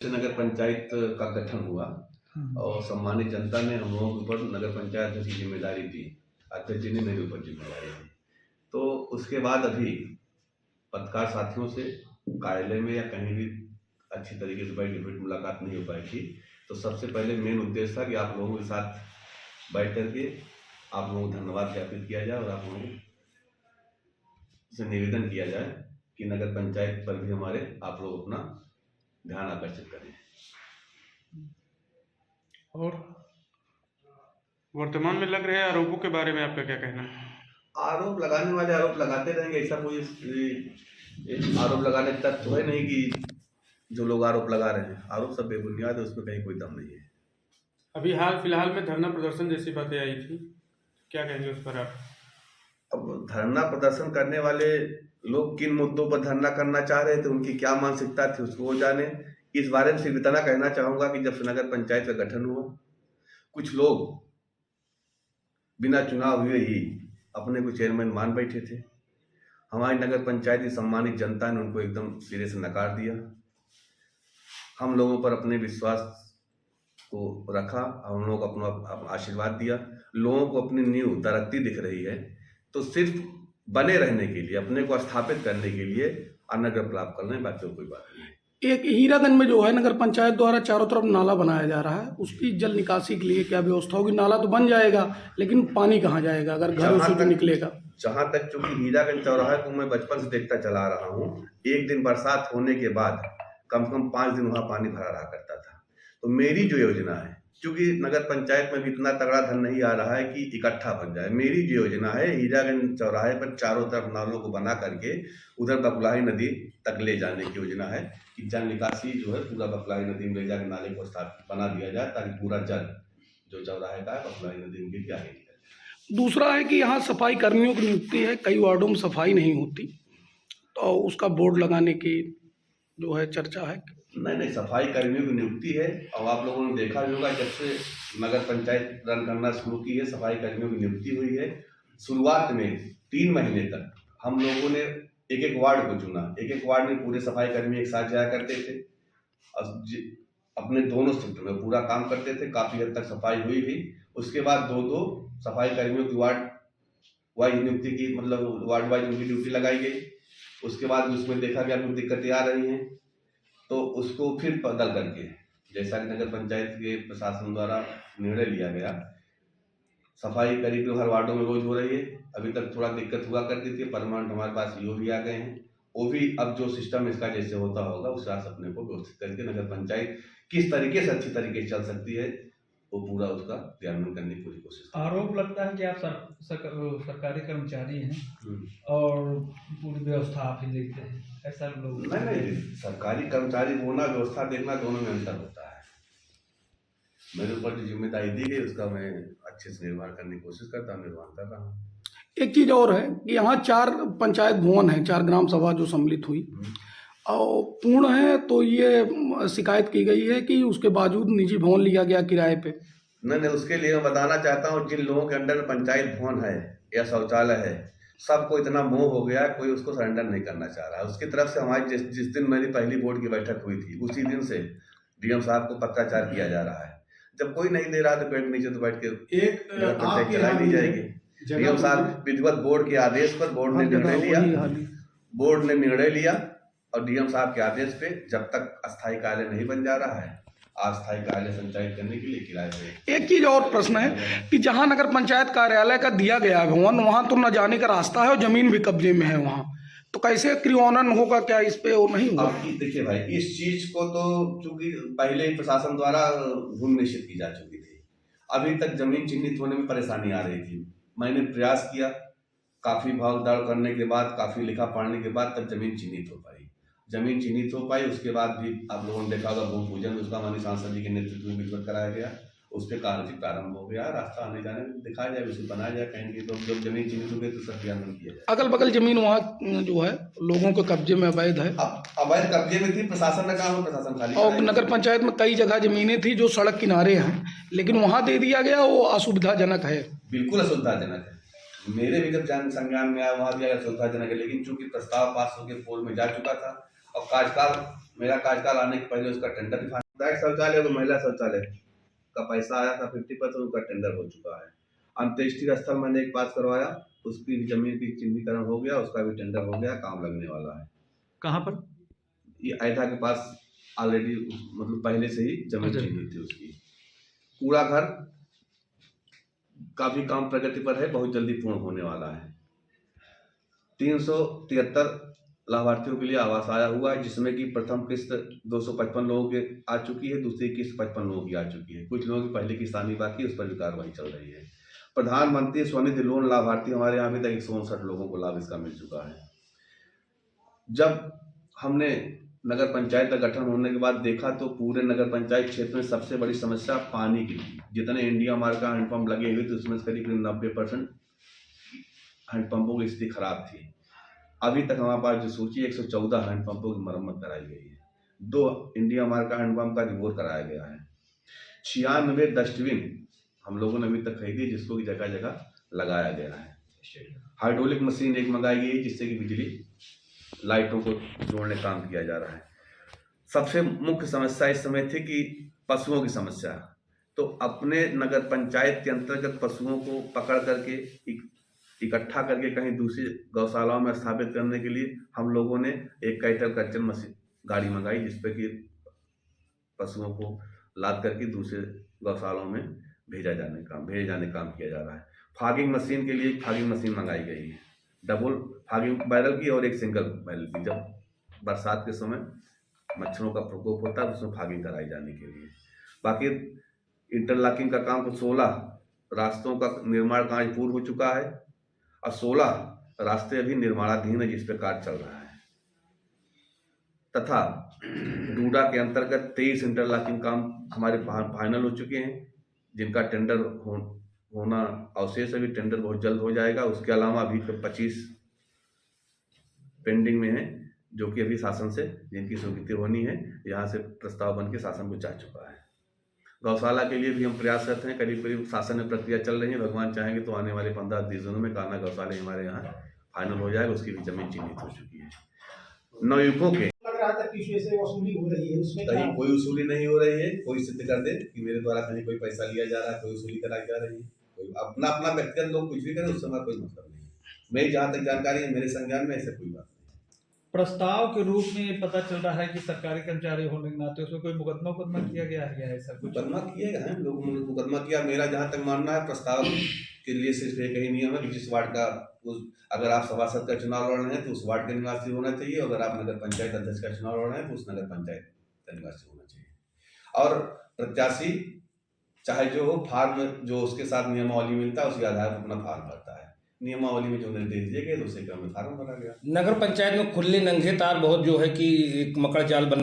नगर पंचायत का गठन हुआ और सम्मानित जनता ने हम लोगों के ऊपर नगर पंचायत अध्यक्ष की जिम्मेदारी दी। अध्यक्ष जी ने मेरे ऊपर जिम्मेदारी दी। तो उसके बाद अभी पत्रकार साथियों से कार्यालय में या कहीं भी अच्छी तरीके से बैठ मुलाकात नहीं हो पाई थी। तो सबसे पहले मेन उद्देश्य था कि आप लोगों के साथ बैठ करके आप लोगों को धन्यवाद ज्ञापित किया जाए और आप लोगों से निवेदन किया जाए कि नगर पंचायत पर भी हमारे आप लोग अपना ध्यान आकर्षित करें। और वर्तमान में लग रहे आरोपों के बारे में आपका क्या कहना है? आरोप लगाने वाले आरोप लगाते रहेंगे, ऐसा कोई आरोप लगाने का तो है नहीं कि जो लोग आरोप लगा रहे हैं आरोप सब बेबुनियाद है, उसमें कहीं कोई दम नहीं है। अभी हाल फिलहाल में धरना प्रदर्शन जैसी बातें आई थी, क्या कहेंगे उस पर आप? अब धरना प्रदर्शन करने वाले लोग किन मुद्दों पर धरना करना चाह रहे थे, उनकी क्या मानसिकता थी, उसको वो जाने। इस बारे में सिर्फ इतना कहना चाहूंगा कि जब से नगर पंचायत का गठन हुआ, कुछ लोग बिना चुनाव हुए ही अपने को चेयरमैन मान बैठे थे। हमारी नगर पंचायत की सम्मानित जनता ने उनको एकदम सिरे से नकार दिया। हम लोगों पर अपने विश्वास को रखा, हम लोग अपना आशीर्वाद दिया। लोगों को अपनी नींव दरकती दिख रही है, तो सिर्फ बने रहने के लिए, अपने को स्थापित करने के लिए अनगर प्राप्त करना है, बाकी कोई बात नहीं। एक हीरागंज में जो है नगर पंचायत द्वारा चारों तरफ नाला बनाया जा रहा है, उसकी जल निकासी के लिए क्या व्यवस्था होगी? नाला तो बन जाएगा लेकिन पानी कहाँ जाएगा अगर घरों से जो निकलेगा? जहाँ तक चूंकि हीरागंज चौराहे को मैं बचपन से देखता चला रहा हूँ, एक दिन बरसात होने के बाद कम से कम 5 दिन वहाँ पानी भरा रहा करता था। तो मेरी जो योजना है, क्योंकि नगर पंचायत में भी इतना तगड़ा धन नहीं आ रहा है कि इकट्ठा बन जाए, मेरी जो योजना है हीरागंज चौराहे पर चारों तरफ नालों को बना करके उधर बकुलाही नदी तक ले जाने की योजना है कि जल निकासी जो है पूरा बकुलाही नदी में ले जाकर नाले को स्थापित बना दिया जाए, ताकि पूरा जल जो चौराहे का है बकुलाही नदी में गिर आगे। दूसरा है कि यहाँ सफाई कर्मियों की नियुक्ति है, कई वार्डों में सफाई नहीं होती, तो उसका बोर्ड लगाने की जो है चर्चा है। नहीं, सफाई कर्मियों की नियुक्ति है। और आप लोगों ने देखा भी होगा, जब से नगर पंचायत रन करना शुरू की है, सफाई कर्मियों की नियुक्ति हुई है। शुरुआत में 3 महीने तक हम लोगों ने एक एक वार्ड को चुना, एक एक वार्ड में पूरे सफाई कर्मी एक साथ जाया करते थे और अपने दोनों शिफ्ट में पूरा काम करते थे। काफी हद तक सफाई हुई भी। उसके बाद 2-2 सफाई कर्मियों की वार्ड वाइज नियुक्ति की, मतलब वार्ड वाइज उनकी ड्यूटी लगाई गई। उसके बाद उसमें देखा गया कुछ दिक्कतें आ रही हैं, तो उसको फिर बदल करके, जैसा कि नगर पंचायत के प्रशासन द्वारा निर्णय लिया गया, सफाई करीब हर वार्डों में रोज हो रही है। अभी तक थोड़ा दिक्कत हुआ करती थी, परमानेंट हमारे पास ईओ भी आ गए हैं। वो भी अब जो सिस्टम इसका जैसे होता होगा उस हिसाब से अपने को व्यवस्थित करके नगर पंचायत किस तरीके से अच्छी तरीके से चल सकती है, वो पूरा उसका क्रियान्वयन करने की पूरी कोशिश। आरोप लगता है कि आप सरकारी कर्मचारी हैं और पूरी व्यवस्था आप ही देखते हैं, ऐसा लोग? नहीं, सरकारी कर्मचारी होना, व्यवस्था देखना, दोनों में अंतर होता है। मेरे ऊपर जो जिम्मेदारी दी गई उसका मैं अच्छे से निर्वहन करने की कोशिश करता हूँ, निर्वहन कर रहा हूँ। एक चीज और है कि यहाँ 4 पंचायत भवन है, 4 ग्राम सभा जो सम्मिलित हुई और पूर्ण है, तो ये शिकायत की गई है कि उसके बावजूद निजी भवन लिया गया किराए पे। नहीं, उसके लिए मैं बताना चाहता हूँ, जिन लोगों के अंडर में पंचायत भवन है या शौचालय है, सबको इतना मोह हो गया, कोई उसको सरेंडर नहीं करना चाह रहा है। उसकी तरफ से हमारी जिस दिन मेरी पहली बोर्ड की बैठक हुई थी, उसी दिन से डीएम साहब को पत्राचार किया जा रहा है। जब कोई नहीं दे रहा तो बैठ नीचे तो बैठ के एक पंचायत चलाई नहीं जाएगी। डीएम साहब विधिवत बोर्ड के आदेश पर बोर्ड ने निर्णय लिया और डीएम साहब के आदेश पे जब तक अस्थायी कार्यालय नहीं बन जा रहा है, अस्थायी कार्यालय संचालित करने के लिए किराए पे। एक चीज और प्रश्न है कि जहां नगर पंचायत कार्यालय का दिया गया भवन, वहां तो न जाने का रास्ता है और जमीन भी कब्जे में है वहां, तो कैसे क्रियान्वयन होगा? क्या इस पे और नहीं होगा? देखिए भाई, इस चीज को तो चूंकि पहले ही प्रशासन द्वारा भूमि निश्चित की जा चुकी थी, अभी तक जमीन चिन्हित होने में परेशानी आ रही थी। मैंने प्रयास किया, काफी भाग दौड़ करने के बाद, काफी लिखा पढ़ने के बाद तब जमीन चिन्हित हो पाई। जमीन चिन्हित हो पाई, उसके बाद भी आप लोगों ने देखा होगा भूमि पूजन उसका माननीय सांसद जी के नेतृत्व में विधिवत कराया गया, उस पर कार्य भी प्रारंभ हो गया। रास्ता आने जाने दिखाया जाए, उसे बनाया जाए, कहेंगे तो जब जमीन चिन्हित हो गई तो सब क्रियान्वयन किया जाए। अगल बगल जमीन वहाँ जो है लोगों के कब्जे में अवैध है, अवैध कब्जे में थी, प्रशासन ने कहा प्रशासन खाली। और नगर पंचायत में कई जगह जमीनें थी जो सड़क किनारे हैं, लेकिन वहाँ दे दिया गया, वो असुविधाजनक है। बिल्कुल असुविधाजनक है। मेरे भी जब संज्ञान में आया वहाँ भी असुविधाजनक है, लेकिन चूंकि प्रस्ताव पास होकर पूर्व में जा चुका था, और मेरा कार्यकाल आने के पहले उसका टेंडर भी सामुदायिक शौचालय और महिला शौचालय का पैसा आया था 50%, उसका टेंडर हो चुका है। अंत्येष्टि स्थल मैंने एक पास करवाया, उसकी भी जमीन की चिन्हीकरण हो गया, उसका भी टेंडर हो गया, काम लगने वाला है। कहाँ पर? ये ऐठा के पास ऑलरेडी मतलब पहले से ही जमीन चिन्हित थी उसकी। कूड़ा घर का भी काम प्रगति पर है, बहुत जल्दी पूर्ण होने वाला है। 373 लाभार्थियों के लिए आवास आया हुआ है, जिसमें कि प्रथम किस्त 255 लोगों की आ चुकी है, दूसरी किस्त 55 लोगों की आ चुकी है। कुछ लोगों की पहली किस्त आनी बाकी, उस पर भी कार्रवाई चल रही है। प्रधानमंत्री स्वनिधि लोन लाभार्थी हमारे यहाँ अभी तक 159 लोगों को लाभ इसका मिल चुका है। जब हमने नगर पंचायत का गठन होने के बाद देखा तो पूरे नगर पंचायत क्षेत्र में सबसे बड़ी समस्या पानी की थी। जितने इंडिया मार्क का हैंडपम्प लगे हुए थे उसमें से करीब 90% हैंडपम्पों की स्थिति खराब थी। अभी तक हमारे पास जो सूची 114 हैंडपम्पों की मरम्मत कराई गई है, 2 इंडिया मार्क का हैंडपम्प का रिवोर कराया गया है। 96 डस्टबिन हम लोगों ने अभी तक खरीदी, जिसको की जगह जगह लगाया गया है। हाइड्रोलिक मशीन एक मंगाई गई जिससे कि बिजली लाइटों को जोड़ने काम किया जा रहा है। सबसे मुख्य समस्या इस समय थी कि पशुओं की समस्या, तो अपने नगर पंचायत के अंतर्गत पशुओं को पकड़ करके इकट्ठा करके कहीं दूसरी गौशालाओं में स्थापित करने के लिए हम लोगों ने एक कैटल कल्चर मशीन गाड़ी मंगाई, जिसपे कि पशुओं को लाद करके दूसरे गौशालाओं में भेजे जाने काम किया जा रहा है। फॉगिंग मशीन के लिए फॉगिंग मशीन मंगाई गई है, डबल फॉगिंग बैरल की और एक सिंगल बैरल की। जब बरसात के समय मच्छरों का प्रकोप होता है उसमें फॉगिंग कराई जाने के लिए। बाकी इंटरलॉकिंग का काम तो 16 रास्तों का निर्माण कार्य पूर्ण हो चुका है और 16 रास्ते अभी निर्माणाधीन है, जिस पे कार्य चल रहा है। तथा डूडा के अंतर्गत 23 इंटरलॉकिंग काम हमारे फाइनल हो चुके हैं, जिनका टेंडर होना अवशेष, अभी टेंडर बहुत जल्द हो जाएगा। उसके अलावा अभी 25 पेंडिंग में है, जो कि अभी शासन से जिनकी स्वीकृति होनी है, यहाँ से प्रस्ताव बन के शासन को जा चुका है। गौशाला के लिए भी हम प्रयासरत हैं, करीब शासन में प्रक्रिया चल रही है। भगवान चाहेंगे तो आने वाले 15-20 दिनों में कान्हा गौशाला हमारे यहाँ फाइनल हो जाएगा, उसकी भी जमीन चिन्हित हो चुकी है। नवयुवकों के वसूली हो रही है, उसमें कहीं कोई वसूली नहीं हो रही है। कोई सिद्ध कर दे कि मेरे द्वारा कहीं कोई पैसा लिया जा रहा है, कोई वसूली कराई जा रही है। कोई अपना व्यक्तिगत लोग कुछ भी करें, उससे हमारा कोई मतलब नहीं है। मेरी जहाँ तक जानकारी है, मेरे संज्ञान में ऐसे कोई बात नहीं। प्रस्ताव के रूप में पता चल रहा है कि सरकारी कर्मचारी होने के नाते उसमें कोई मुकदमा किया गया है, ऐसा कुछ? मुकदमा किए गए हैं लोग, मुकदमा किया। मेरा जहाँ तक मानना है, प्रस्ताव के लिए सिर्फ एक ही नियम है कि जिस वार्ड का अगर आप सभासद का चुनाव लड़ रहे हैं तो उस वार्ड के निवासी होना चाहिए, अगर आप नगर पंचायत अध्यक्ष का चुनाव लड़ रहे हैं तो उस नगर पंचायत का निवासी होना चाहिए। और प्रत्याशी चाहे जो हो, फार्म जो उसके साथ नियमावली मिलता है उसके आधार पर अपना फार्म भरता है। नियमावली में जो निर्देश दिए गए उसी क्रम में फार्म भरा गया। नगर पंचायत में खुले नंगे तार बहुत जो है कि एक मकड़ जाल बन